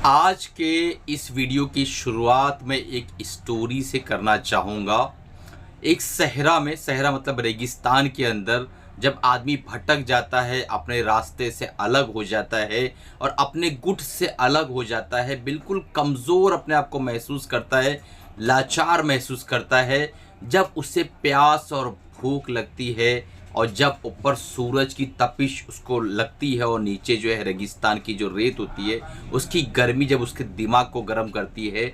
आज के इस वीडियो की शुरुआत में एक स्टोरी से करना चाहूँगा। एक सहरा में, सहरा मतलब रेगिस्तान के अंदर जब आदमी भटक जाता है, अपने रास्ते से अलग हो जाता है और अपने गुट से अलग हो जाता है, बिल्कुल कमज़ोर अपने आप को महसूस करता है, लाचार महसूस करता है, जब उसे प्यास और भूख लगती है और जब ऊपर सूरज की तपिश उसको लगती है और नीचे जो है रेगिस्तान की जो रेत होती है उसकी गर्मी जब उसके दिमाग को गर्म करती है,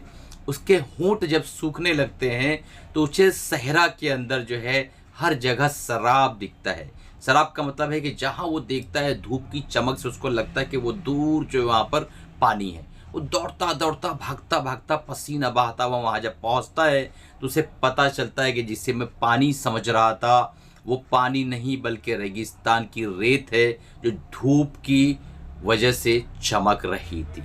उसके होंठ जब सूखने लगते हैं तो उसे सहरा के अंदर जो है हर जगह शराब दिखता है। शराब का मतलब है कि जहाँ वो देखता है धूप की चमक से उसको लगता है कि वो दूर जो है वहाँ पर पानी है। वो दौड़ता दौड़ता भागता भागता पसीना बहाता हुआ वहाँ जब पहुँचता है तो उसे पता चलता है कि जिसे मैं पानी समझ रहा था वो पानी नहीं बल्कि रेगिस्तान की रेत है जो धूप की वजह से चमक रही थी।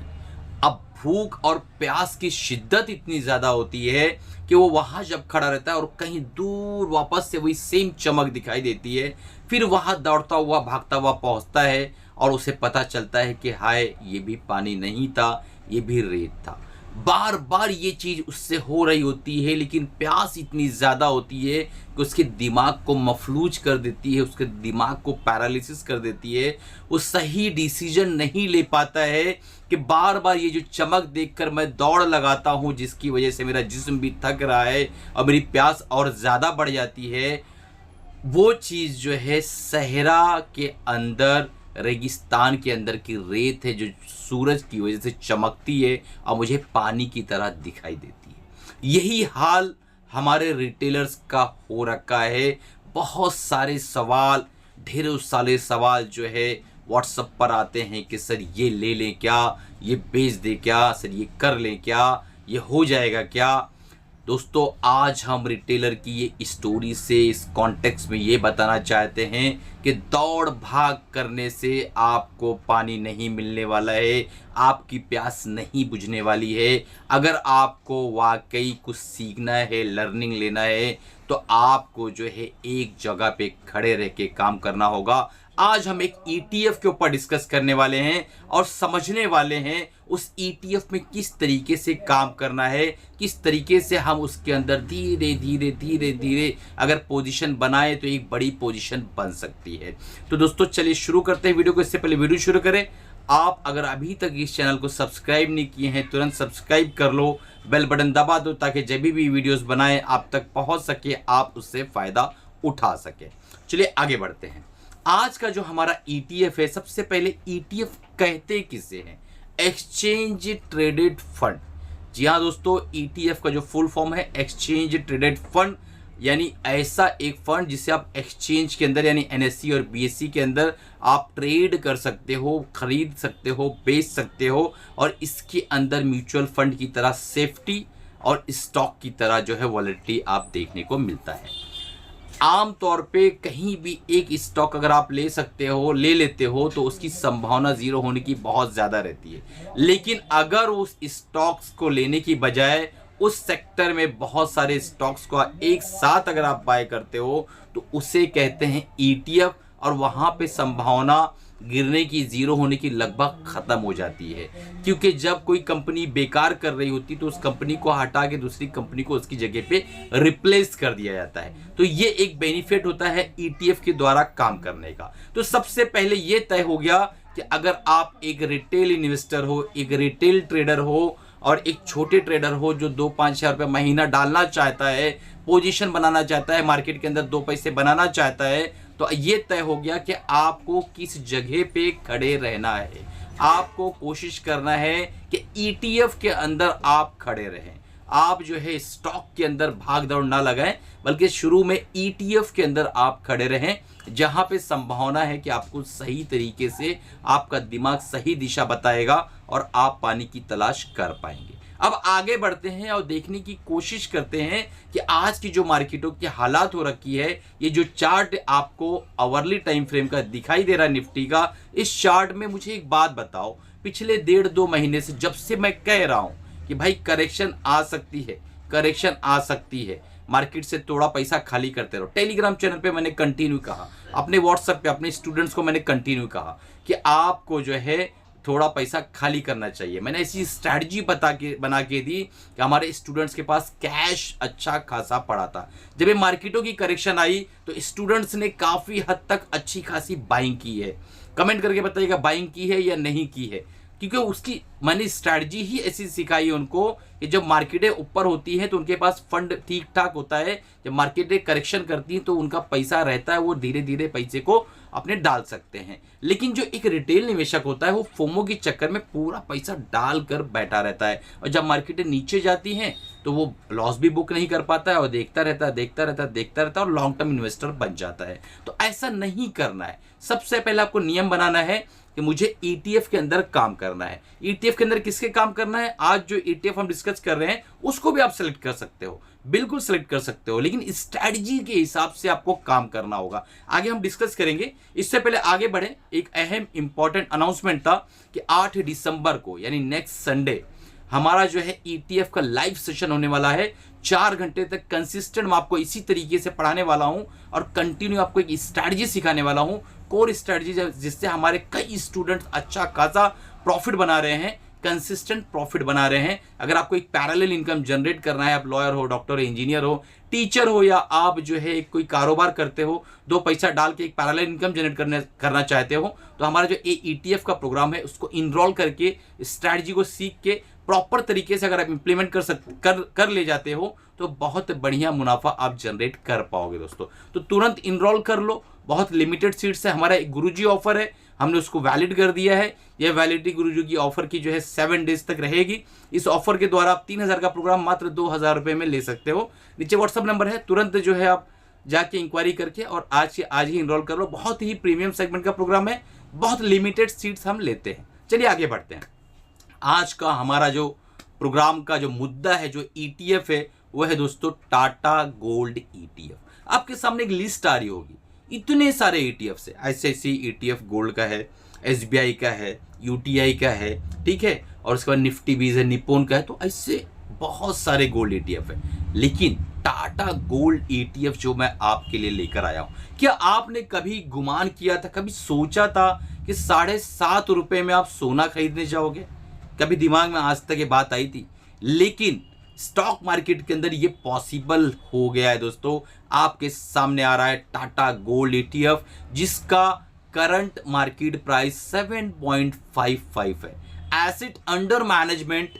अब भूख और प्यास की शिद्दत इतनी ज़्यादा होती है कि वो वहाँ जब खड़ा रहता है और कहीं दूर वापस से वही सेम चमक दिखाई देती है, फिर वहाँ दौड़ता हुआ भागता हुआ पहुँचता है और उसे पता चलता है कि हाय ये भी पानी नहीं था, ये भी रेत था। बार बार ये चीज़ उससे हो रही होती है, लेकिन प्यास इतनी ज़्यादा होती है कि उसके दिमाग को मफलूज कर देती है, उसके दिमाग को पैरालिसिस कर देती है। वो सही डिसीजन नहीं ले पाता है कि बार बार ये जो चमक देखकर मैं दौड़ लगाता हूँ जिसकी वजह से मेरा जिस्म भी थक रहा है और मेरी प्यास और ज़्यादा बढ़ जाती है, वो चीज़ जो है सहरा के अंदर, रेगिस्तान के अंदर की रेत है जो सूरज की वजह से चमकती है और मुझे पानी की तरह दिखाई देती है। यही हाल हमारे रिटेलर्स का हो रखा है। बहुत सारे सवाल, ढेरों सारे सवाल जो है व्हाट्सएप पर आते हैं कि सर ये ले लें क्या, ये बेच दें क्या, सर ये कर लें क्या, ये हो जाएगा क्या। दोस्तों, आज हम रिटेलर की ये स्टोरी से इस कॉन्टेक्स्ट में ये बताना चाहते हैं कि दौड़ भाग करने से आपको पानी नहीं मिलने वाला है, आपकी प्यास नहीं बुझने वाली है। अगर आपको वाकई कुछ सीखना है, लर्निंग लेना है, तो आपको जो है एक जगह पे खड़े रह के काम करना होगा। आज हम एक ETF के ऊपर डिस्कस करने वाले हैं और समझने वाले हैं उस ETF में किस तरीके से काम करना है, किस तरीके से हम उसके अंदर धीरे धीरे धीरे धीरे अगर पोजीशन बनाए तो एक बड़ी पोजीशन बन सकती है। तो दोस्तों चलिए शुरू करते हैं वीडियो को। इससे पहले वीडियो शुरू करें, आप अगर अभी तक इस चैनल को सब्सक्राइब नहीं किए हैं तुरंत सब्सक्राइब कर लो, बेल बटन दबा दो ताकि जब भी वीडियोस बनाए आप तक पहुंच सके, आप उससे फ़ायदा उठा सके। चलिए आगे बढ़ते हैं। आज का जो हमारा ETF है, सबसे पहले ETF कहते किसे हैं? Exchange traded fund. जी हाँ दोस्तों, ETF का जो फुल फॉर्म है एक्सचेंज ट्रेडेड फंड, यानी ऐसा एक फंड जिसे आप एक्सचेंज के अंदर यानी NSE और BSE के अंदर आप ट्रेड कर सकते हो, खरीद सकते हो, बेच सकते हो और इसके अंदर म्यूचुअल फंड की तरह सेफ्टी और स्टॉक की तरह जो है वॉलेटिलिटी आप देखने को मिलता है। आम तौर पे कहीं भी एक स्टॉक अगर आप ले लेते हो तो उसकी संभावना जीरो होने की बहुत ज़्यादा रहती है, लेकिन अगर उस स्टॉक्स को लेने की बजाय उस सेक्टर में बहुत सारे स्टॉक्स को एक साथ अगर आप बाय करते हो तो उसे कहते हैं ETF और वहाँ पे संभावना गिरने की, जीरो होने की लगभग ख़त्म हो जाती है। क्योंकि जब कोई कंपनी बेकार कर रही होती तो उस कंपनी को हटा के दूसरी कंपनी को उसकी जगह पे रिप्लेस कर दिया जाता है। तो ये एक बेनिफिट होता है ETF के द्वारा काम करने का। तो सबसे पहले ये तय हो गया कि अगर आप एक रिटेल इन्वेस्टर हो, एक रिटेल ट्रेडर हो और एक छोटे ट्रेडर हो जो 2-5 हज़ार रुपये महीना डालना चाहता है, पोजीशन बनाना चाहता है, मार्केट के अंदर 2 पैसे बनाना चाहता है, तो ये तय हो गया कि आपको किस जगह पे खड़े रहना है। आपको कोशिश करना है कि ETF के अंदर आप खड़े रहें। आप जो है स्टॉक के अंदर भाग दौड़ ना लगाएं, बल्कि शुरू में ETF के अंदर आप खड़े रहें जहां पे संभावना है कि आपको सही तरीके से आपका दिमाग सही दिशा बताएगा और आप पानी की तलाश कर पाएंगे। अब आगे बढ़ते हैं और देखने की कोशिश करते हैं कि आज की जो मार्केटों की हालात हो रखी है, ये जो चार्ट आपको आवरली टाइम फ्रेम का दिखाई दे रहा है निफ्टी का, इस चार्ट में मुझे एक बात बताओ, पिछले 1.5-2 महीने से जब से मैं कह रहा हूं कि भाई करेक्शन आ सकती है, करेक्शन आ सकती है, मार्केट से थोड़ा पैसा खाली करते रहो। टेलीग्राम चैनल पे मैंने कंटिन्यू कहा, अपने व्हाट्सएप पे अपने स्टूडेंट्स को मैंने कंटिन्यू कहा कि आपको जो है थोड़ा पैसा खाली करना चाहिए। मैंने ऐसी स्ट्रैटेजी बना के दी कि हमारे स्टूडेंट्स के पास कैश अच्छा खासा पड़ा था। जब ये मार्केटों की करेक्शन आई तो स्टूडेंट्स ने काफ़ी हद तक अच्छी खासी बाइंग की है। कमेंट करके बताइएगा बाइंग की है या नहीं की है, क्योंकि उसकी मैंने स्ट्रैटेजी ही ऐसी सिखाई है उनको कि जब मार्केटें ऊपर होती हैं तो उनके पास फंड ठीक ठाक होता है, जब मार्केटें करेक्शन करती हैं तो उनका पैसा रहता है, वो धीरे धीरे पैसे को अपने डाल सकते हैं। लेकिन जो एक रिटेल निवेशक होता है वो फोमो के चक्कर में पूरा पैसा डाल कर बैठा रहता है, और जब मार्केटें नीचे जाती हैं तो वो लॉस भी बुक नहीं कर पाता है और देखता रहता है और लॉन्ग टर्म इन्वेस्टर बन जाता है। तो ऐसा नहीं करना है। सबसे पहले आपको नियम बनाना है कि मुझे ETF के अंदर काम करना है। ETF के अंदर किसके काम करना है? आज जो ETF हम डिस्कस कर रहे हैं उसको भी आप सेलेक्ट कर सकते हो, बिल्कुल सेलेक्ट कर सकते हो, लेकिन स्ट्रैटेजी के हिसाब से आपको काम करना होगा। आगे हम डिस्कस करेंगे। इससे पहले आगे बढ़े, एक अहम इंपॉर्टेंट अनाउंसमेंट था कि 8 दिसंबर को यानी नेक्स्ट संडे हमारा जो है ETF का लाइव सेशन होने वाला है। 4 घंटे तक कंसिस्टेंट मैं आपको इसी तरीके से पढ़ाने वाला हूं और कंटिन्यू आपको एक स्ट्रैटेजी सिखाने वाला हूं, कोर स्ट्रैटेजी, जिससे हमारे कई स्टूडेंट्स अच्छा खासा प्रॉफिट बना रहे हैं, कंसिस्टेंट प्रॉफिट बना रहे हैं। अगर आपको एक पैरेलल इनकम जनरेट करना है, आप लॉयर हो, डॉक्टर हो, इंजीनियर हो, टीचर हो, या आप जो है कोई कारोबार करते हो, 2 पैसा डाल के एक पैरेलल इनकम जनरेट करना चाहते हो, तो हमारा जो ETF का प्रोग्राम है उसको इनरोल करके स्ट्रैटेजी को सीख के प्रॉपर तरीके से अगर आप इंप्लीमेंट कर ले जाते हो तो बहुत बढ़िया मुनाफा आप जनरेट कर पाओगे दोस्तों। तो तुरंत इनरोल कर लो, बहुत लिमिटेड सीट्स है। हमारा एक गुरुजी ऑफर है, हमने उसको वैलिड कर दिया है। यह वैलिडिटी गुरुजी की ऑफर की जो है 7 डेज तक रहेगी। इस ऑफर के द्वारा आप 3000 का प्रोग्राम मात्र 2000 रुपये में ले सकते हो। नीचे व्हाट्सअप नंबर है, तुरंत जो है आप जाके इंक्वायरी करके और आज ही इनरोल कर लो। बहुत ही प्रीमियम सेगमेंट का प्रोग्राम है, बहुत लिमिटेड सीट्स हम लेते हैं। चलिए आगे बढ़ते हैं। आज का हमारा जो प्रोग्राम का जो मुद्दा है, जो ETF है, वो है दोस्तों टाटा गोल्ड ETF। आपके सामने एक लिस्ट आ रही होगी, इतने सारे ETFs है। ICICI ETF गोल्ड का है, SBI का है, UTI का है, ठीक है, और उसके बाद निफ्टी बीज है, निप्पॉन का है। तो ऐसे बहुत सारे गोल्ड ETF है, लेकिन टाटा गोल्ड ETF जो मैं आपके लिए लेकर आया हूं, क्या आपने कभी गुमान किया था, कभी सोचा था कि 7.5 रुपए में आप सोना खरीदने जाओगे? कभी दिमाग में आज तक ये बात आई थी? लेकिन स्टॉक मार्केट के अंदर ये पॉसिबल हो गया है दोस्तों। आपके सामने आ रहा है टाटा गोल्ड ETF, जिसका करंट मार्केट प्राइस 7.55 है। एसेट अंडर मैनेजमेंट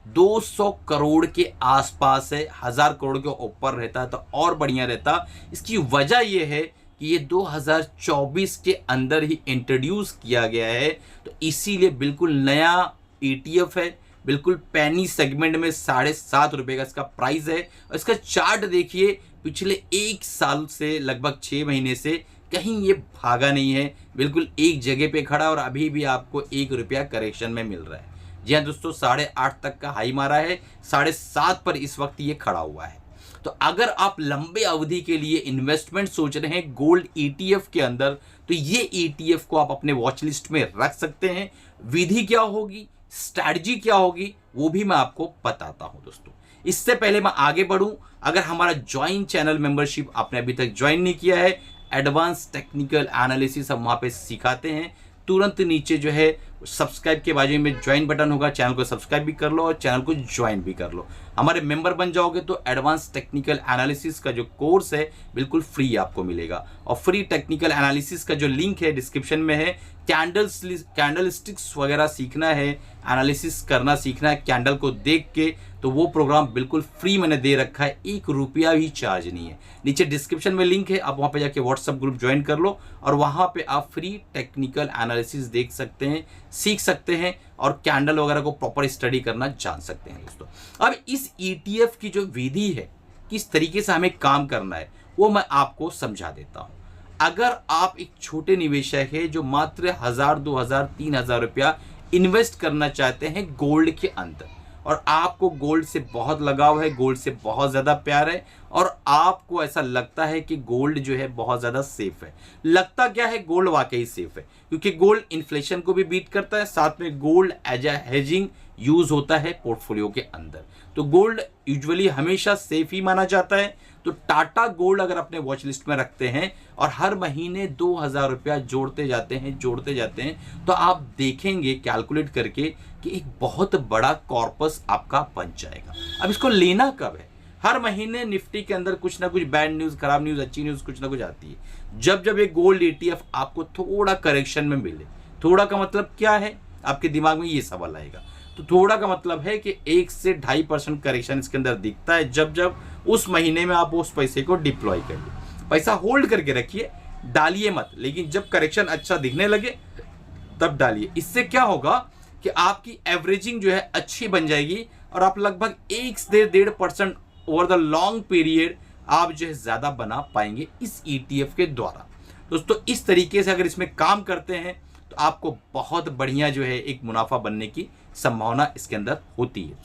200 करोड़ के आसपास है। 1000 करोड़ के ऊपर रहता तो और बढ़िया रहता। इसकी वजह यह है कि ये 2024 के अंदर ही इंट्रोड्यूस किया गया है, तो इसीलिए बिल्कुल नया ETF है, बिल्कुल पैनी सेगमेंट में 7.5 रुपए का इसका प्राइस है। और इसका चार्ट देखिए, पिछले 1 साल से लगभग 6 महीने से कहीं ये भागा नहीं है, बिल्कुल एक जगह पे खड़ा, और अभी भी आपको 1 रुपया करेक्शन में मिल रहा है। जी हाँ दोस्तों, 8.5 तक का हाई मारा है, 7.5 पर इस वक्त ये खड़ा हुआ है। तो अगर आप लंबे अवधि के लिए इन्वेस्टमेंट सोच रहे हैं गोल्ड ETF के अंदर, तो ये ETF को आप अपने वॉच लिस्ट में रख सकते हैं। विधि क्या होगी, स्ट्रैटेजी क्या होगी, वो भी मैं आपको बताता हूं दोस्तों। इससे पहले मैं आगे बढ़ूं, अगर हमारा ज्वाइन चैनल मेंबरशिप आपने अभी तक ज्वाइन नहीं किया है, एडवांस टेक्निकल एनालिसिस हम वहां पे सिखाते हैं। तुरंत नीचे जो है सब्सक्राइब के बाजू में ज्वाइन बटन होगा, चैनल को सब्सक्राइब भी कर लो और चैनल को ज्वाइन भी कर लो। हमारे मेंबर बन जाओगे तो एडवांस टेक्निकल एनालिसिस का जो कोर्स है बिल्कुल फ्री आपको मिलेगा। और फ्री टेक्निकल एनालिसिस का जो लिंक है डिस्क्रिप्शन में है। कैंडल स्टिक्स वगैरह सीखना है, एनालिसिस करना सीखना है कैंडल को देख के, तो वो प्रोग्राम बिल्कुल फ्री मैंने दे रखा है, 1 रुपया भी चार्ज नहीं है। नीचे डिस्क्रिप्शन में लिंक है, आप वहाँ पे जाके व्हाट्सएप ग्रुप ज्वाइन कर लो और वहाँ पे आप फ्री टेक्निकल एनालिसिस देख सकते हैं, सीख सकते हैं और कैंडल वगैरह को प्रॉपर स्टडी करना जान सकते हैं दोस्तों। अब इस ETF की जो विधि है, किस तरीके से हमें काम करना है, वो मैं आपको समझा देता हूँ। अगर आप एक छोटे निवेशक है जो मात्र 1000, 2000, 3000 रुपया इन्वेस्ट करना चाहते हैं गोल्ड के अंदर, और आपको गोल्ड से बहुत लगाव है, गोल्ड से बहुत ज़्यादा प्यार है, और आपको ऐसा लगता है कि गोल्ड जो है बहुत ज़्यादा सेफ है। लगता क्या है, गोल्ड वाकई सेफ है, क्योंकि गोल्ड इन्फ्लेशन को भी बीट करता है, साथ में gold as a hedging use होता है पोर्टफोलियो के अंदर। तो गोल्ड यूजुअली हमेशा सेफ ही माना जाता है। तो टाटा गोल्ड अगर अपने वॉच लिस्ट में रखते हैं और हर महीने 2,000 रुपया जोड़ते जाते हैं तो आप देखेंगे कैलकुलेट करके कि एक बहुत बड़ा कॉर्पस आपका बन जाएगा। अब इसको लेना कब है? हर महीने निफ्टी के अंदर कुछ ना कुछ बैड न्यूज, खराब न्यूज, अच्छी न्यूज कुछ ना कुछ आती है। जब जब एक गोल्ड ETF आपको थोड़ा करेक्शन में मिले, थोड़ा का मतलब क्या है, आपके दिमाग में ये सवाल आएगा। तो थोड़ा का मतलब है कि 1 से 2.5% करेक्शन इसके अंदर दिखता है जब जब उस महीने में आप उस पैसे को डिप्लॉय करिए। पैसा होल्ड करके रखिए, डालिए मत, लेकिन जब करेक्शन अच्छा दिखने लगे तब डालिए। इससे क्या होगा कि आपकी एवरेजिंग जो है अच्छी बन जाएगी और आप लगभग 1 से 1.5% ओवर द लॉन्ग पीरियड आप जो है ज्यादा बना पाएंगे इस ETF के द्वारा। दोस्तों इस तरीके से अगर इसमें काम करते हैं तो आपको बहुत बढ़िया जो है एक मुनाफा बनने की संभावना इसके अंदर होती है।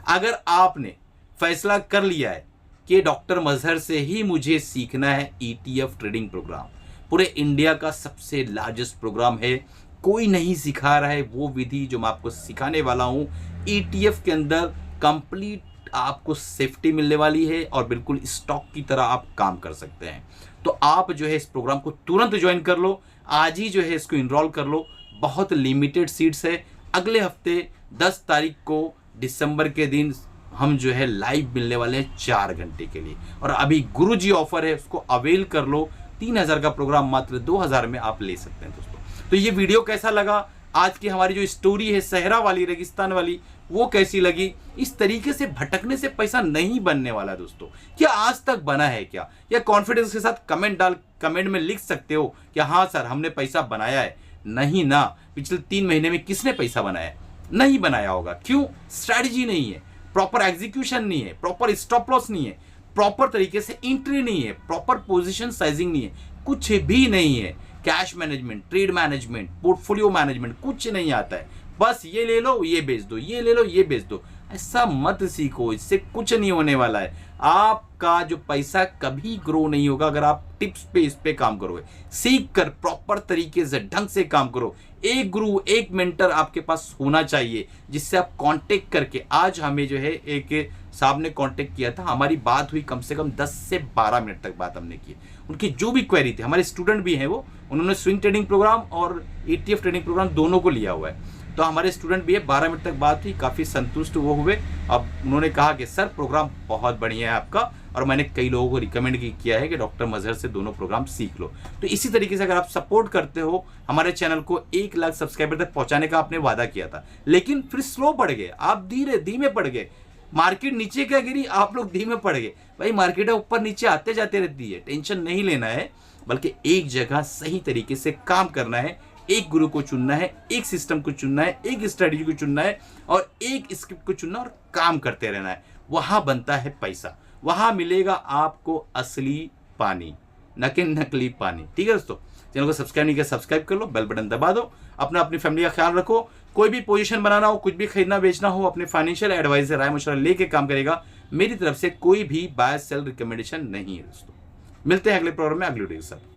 अगर आपने फैसला कर लिया है कि डॉक्टर मजहर से ही मुझे सीखना है ETF ट्रेडिंग प्रोग्राम, पूरे इंडिया का सबसे लार्जेस्ट प्रोग्राम है, कोई नहीं सिखा रहा है वो विधि जो मैं आपको सिखाने वाला हूं। ETF के अंदर कंप्लीट आपको सेफ्टी मिलने वाली है और बिल्कुल स्टॉक की तरह आप काम कर सकते हैं। तो आप जो है इस प्रोग्राम को तुरंत ज्वाइन कर लो, आज ही जो है इसको इनरोल कर लो। बहुत लिमिटेड सीट्स है। अगले हफ्ते 10 तारीख को दिसंबर के दिन हम जो है लाइव मिलने वाले हैं 4 घंटे के लिए, और अभी गुरुजी ऑफर है, उसको अवेल कर लो। 3,000 का प्रोग्राम मात्र 2,000 में आप ले सकते हैं। दोस्तों तो ये वीडियो कैसा लगा, आज की हमारी जो स्टोरी है सहरा वाली, रेगिस्तान वाली, वो कैसी लगी? इस तरीके से भटकने से पैसा नहीं बनने वाला दोस्तों। क्या आज तक बना है क्या? या कॉन्फिडेंस के साथ कमेंट में लिख सकते हो कि हाँ सर हमने पैसा बनाया है। नहीं ना, पिछले 3 महीने में किसने पैसा बनाया? नहीं बनाया होगा। क्यों? स्ट्रैटेजी नहीं है, प्रॉपर एग्जीक्यूशन नहीं है, प्रॉपर स्टॉप लॉस नहीं है, प्रॉपर तरीके से एंट्री नहीं है, प्रॉपर पोजीशन साइजिंग नहीं है, कुछ भी नहीं है। Cash management, trade management, portfolio management कुछ नहीं आता है। बस ये ले लो ये बेच दो, ये ले लो ये बेच दो। ऐसा मत सीखो, इससे कुछ नहीं होने वाला है। आपका जो पैसा कभी ग्रो नहीं होगा अगर आप टिप्स पे इस पे काम करोगे। सीख कर प्रॉपर तरीके से ढंग से काम करो। एक गुरु, एक मेंटर आपके पास होना चाहिए जिससे आप कांटेक्ट करके, आज हमें जो है एक साहब ने कांटेक्ट किया था, हमारी बात हुई कम से कम 10 से 12 मिनट तक बात हमने की। उनकी जो भी क्वेरी थी, हमारे स्टूडेंट भी हैं वो, उन्होंने स्विंग ट्रेडिंग प्रोग्राम और ETF ट्रेडिंग प्रोग्राम दोनों को लिया हुआ है। तो हमारे स्टूडेंट भी है, 12 मिनट तक बात हुई, काफ़ी संतुष्ट वो हुए। अब उन्होंने कहा कि सर प्रोग्राम बहुत बढ़िया है आपका, और मैंने कई लोगों को रिकमेंड किया है कि डॉक्टर मजहर से दोनों प्रोग्राम सीख लो। तो इसी तरीके से अगर आप सपोर्ट करते हो, हमारे चैनल को 1 लाख सब्सक्राइबर तक पहुंचाने का आपने वादा किया था, लेकिन फिर स्लो पड़ गए, आप धीमे पड़ गए। मार्केट नीचे क्या गिरी, आप लोग धीमे पड़ गए। भाई मार्केट ऊपर नीचे आते जाते रहती है, टेंशन नहीं लेना है, बल्कि एक जगह सही तरीके से काम करना है। एक गुरु को चुनना है, एक सिस्टम को चुनना है, एक स्ट्रेटजी को चुनना है और एक स्क्रिप्ट को चुनना और काम करते रहना है। वहां बनता है पैसा, वहां मिलेगा आपको असली पानी, न कि नकली पानी। ठीक है दोस्तों, चैनल को सब्सक्राइब नहीं किया सब्सक्राइब कर लो, बेल बटन दबा दो। अपनी फैमिली का ख्याल रखो। कोई भी पोजीशन बनाना हो, कुछ भी खरीदना बेचना हो, अपने फाइनेंशियल एडवाइजर राय मशवरा लेके काम करेगा। मेरी तरफ से कोई भी बाय सेल रिकमेंडेशन नहीं है दोस्तों। मिलते हैं अगले प्रोग्राम में अगले वीडियो के साथ।